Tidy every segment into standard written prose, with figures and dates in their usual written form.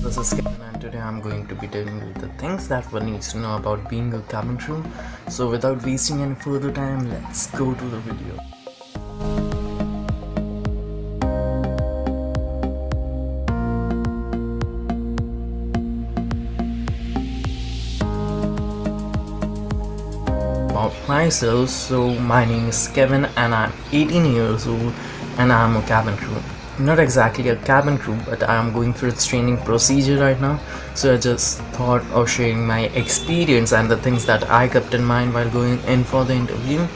this is Kevin and today I'm going to be telling you the things that one needs to know about being a cabin crew. So without wasting any further time, let's go to the video. About myself, so my name is Kevin and I'm 18 years old and I'm a cabin crew. Not exactly a cabin crew, but I'm going through its training procedure right now, so I just thought of sharing my experience and the things that I kept in mind while going in for the interview.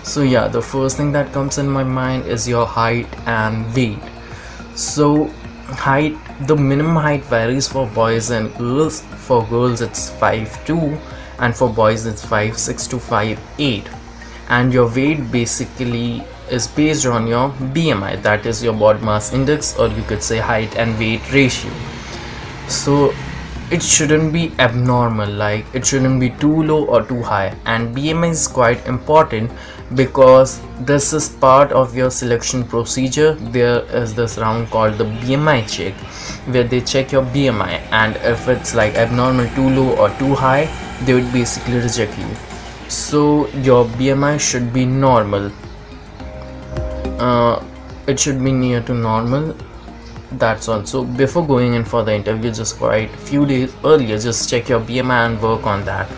So yeah, the first thing that comes in my mind is your height and weight. So height, the minimum height varies for boys and girls. For girls it's 5'2" and for boys it's 5'6" to 5'8", and your weight basically is based on your BMI, that is your body mass index, or you could say height and weight ratio. So it shouldn't be abnormal, like it shouldn't be too low or too high. And BMI is quite important because this is part of your selection procedure. There is this round called the BMI check where they check your BMI, and if it's like abnormal, too low or too high, they would basically reject you. So your BMI should be normal. It should be near to normal. That's all. So before going in for the interview, just quite few days earlier, just check your BMI and work on that.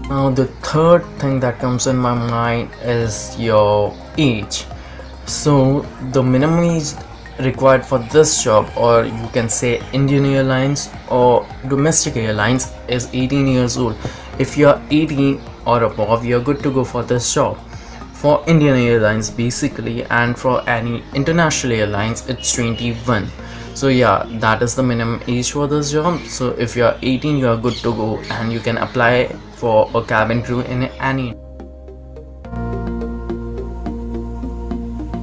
Now the third thing that comes in my mind is your age. So the minimum age required for this job, or you can say Indian Airlines or domestic airlines, is 18 years old. If you're 18 or above, you're good to go for this job. For Indian Airlines basically, and for any international airlines it's 21. So yeah, that is the minimum age for this job. So if you're 18, you are good to go and you can apply for a cabin crew in any.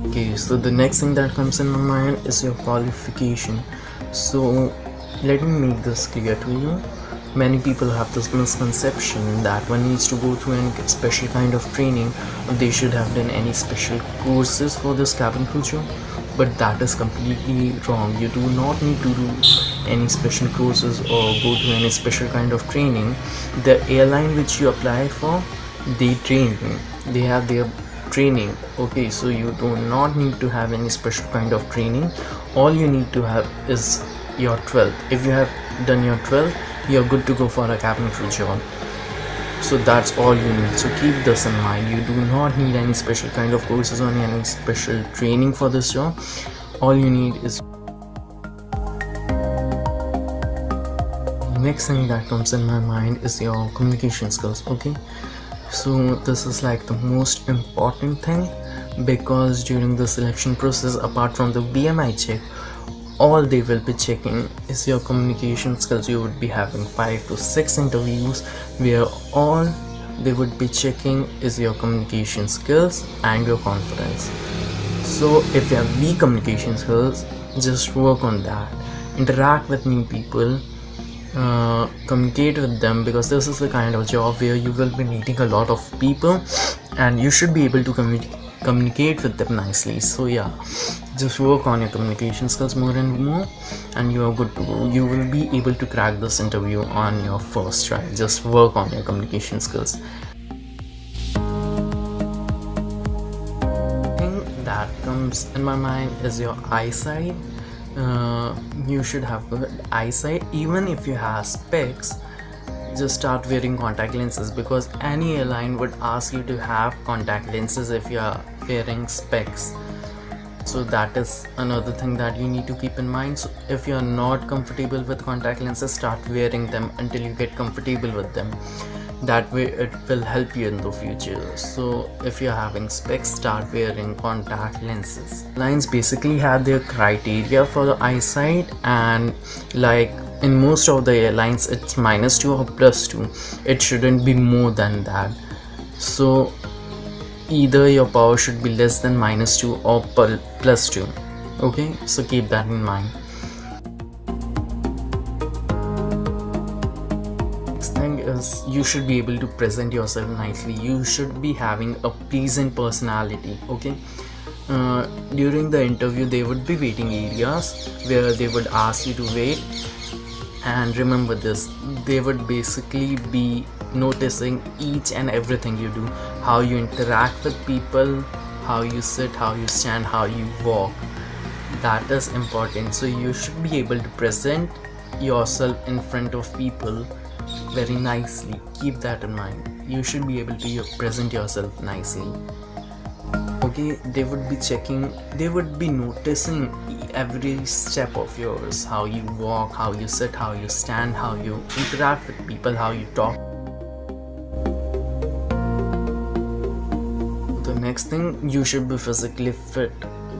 Okay, so the next thing that comes in my mind is your qualification. So let me make this clear to you. Many people have this misconception that one needs to go through any special kind of training, or they should have done any special courses for this cabin crew job, but that is completely wrong. You do not need to do any special courses or go through any special kind of training. The airline which you apply for, they train you, they have their training. Okay, so you do not need to have any special kind of training. All you need to have is your 12th. If you have done your 12th, you're good to go for a cabin crew job. So that's all you need. So keep this in mind. You do not need any special kind of courses or any special training for this job. All you need is. Next thing that comes in my mind is your communication skills. Okay, so this is like the most important thing, because during the selection process, apart from the BMI check, all they will be checking is your communication skills. You would be having 5 to 6 interviews where all they would be checking is your communication skills and your confidence. So if you have weak communication skills, just work on that. Interact with new people, communicate with them, because this is the kind of job where you will be meeting a lot of people and you should be able to communicate with them nicely. So yeah, just work on your communication skills more and more and you are good to go. You will be able to crack this interview on your first try. Just work on your communication skills. Thing that comes in my mind is your eyesight. You should have good eyesight. Even if you have specs, just start wearing contact lenses, because any airline would ask you to have contact lenses if you are wearing specs. So that is another thing that you need to keep in mind. So if you are not comfortable with contact lenses, start wearing them until you get comfortable with them. That way it will help you in the future. So if you're having specs, start wearing contact lenses. Airlines basically have their criteria for the eyesight, and like in most of the airlines it's -2 or +2. It shouldn't be more than that. So either your power should be less than -2 or +2. Okay, so keep that in mind. Next thing is you should be able to present yourself nicely. You should be having a pleasant personality. Okay, during the interview there would be waiting areas where they would ask you to wait. And remember this, they would basically be noticing each and everything you do, how you interact with people, how you sit, how you stand, how you walk. That is important. So you should be able to present yourself in front of people very nicely. Keep that in mind. You should be able to present yourself nicely. Okay, they would be checking, they would be noticing every step of yours, how you walk, how you sit, how you stand, how you interact with people, how you talk. The next thing, you should be physically fit,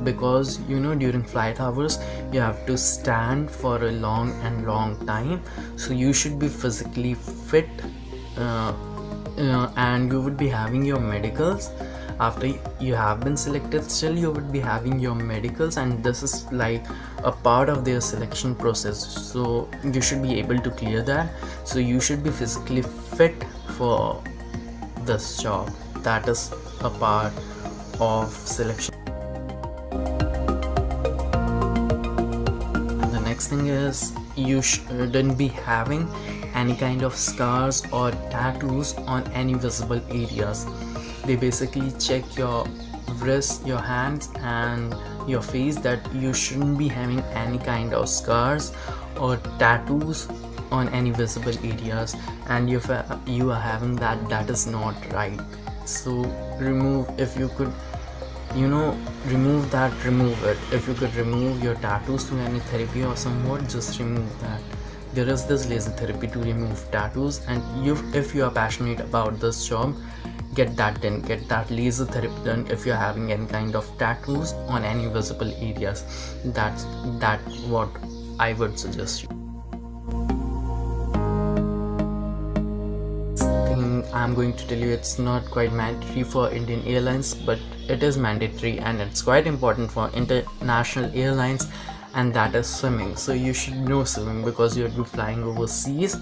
because during flight hours you have to stand for a long time, so you should be physically fit. And you would be having your medicals after you have been selected. Still you would be having your medicals, and this is like a part of their selection process, so you should be able to clear that. So you should be physically fit for this job. That is a part of selection. The next thing is, you shouldn't be having any kind of scars or tattoos on any visible areas. They basically check your wrists, your hands and your face, that you shouldn't be having any kind of scars or tattoos on any visible areas. And if you are having that, that is not right. So remove, if you could remove that, remove it. If you could remove your tattoos through any therapy or somewhat, just remove that. There is this laser therapy to remove tattoos, and if you are passionate about this job, get that done, get that laser therapy done if you're having any kind of tattoos on any visible areas. That's what I would suggest you. Thing I'm going to tell you, it's not quite mandatory for Indian Airlines, but it is mandatory and it's quite important for international airlines, and that is swimming. So you should know swimming because you'll be flying overseas.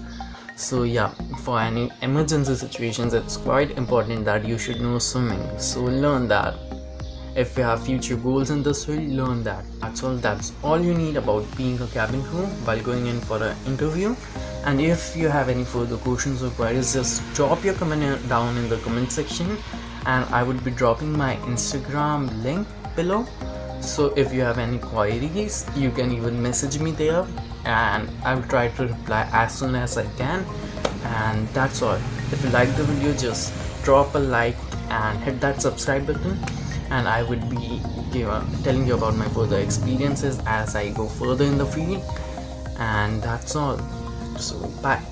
So yeah, for any emergency situations, it's quite important that you should know swimming. So learn that. If you have future goals in this field, learn that. That's all you need about being a cabin crew while going in for an interview. And if you have any further questions or queries, just drop your comment down in the comment section, and I would be dropping my Instagram link below. So if you have any queries, you can even message me there, and I will try to reply as soon as I can. And that's all. If you like the video, just drop a like and hit that subscribe button, and I would be telling you about my further experiences as I go further in the field. And that's all. So bye.